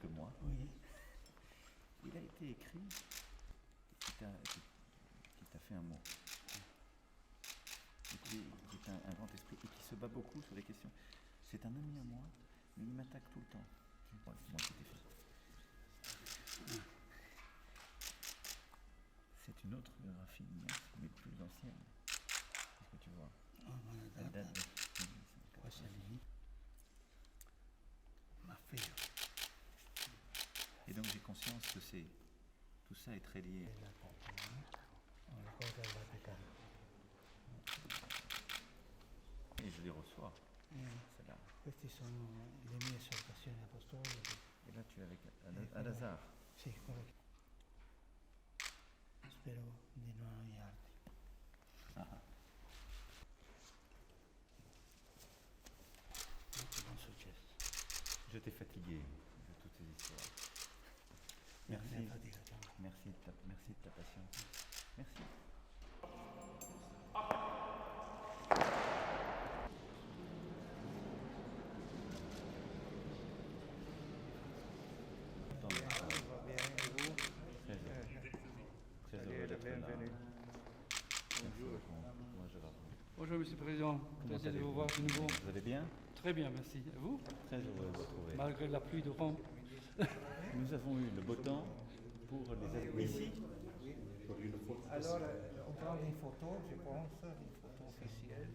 quelques mois. Oui. Il a été écrit qui t'a fait un mot. Et qui est un grand esprit et qui se bat beaucoup sur les questions. C'est un ami à moi, mais il m'attaque tout le temps. Moi qui t'ai fait. C'est une autre biographie, mais plus ancienne. Qu'est-ce que tu vois? Elle date de 1980. Ma fille. Et donc j'ai conscience que tout ça est très lié. Et je les reçois. Celle-là. Queste sono le mie esortazioni apostoliche. Et là tu es avec Al-Azhar. Sì, quello che... Spero di non annoiarti. Buon successo. Je t'ai fatigué de toutes ces histoires. Merci. Merci de ta patience. Merci. Très heureux d'être là. Bonjour. Bonjour Monsieur le Président, plaisir de vous voir de nouveau. Vous allez bien? Très bien, merci. Et vous? Très heureux de vous retrouver. Malgré la pluie de Rome. Nous avons eu le beau temps pour les ici. Alors, on prend une photo, je pense, une photo officielle.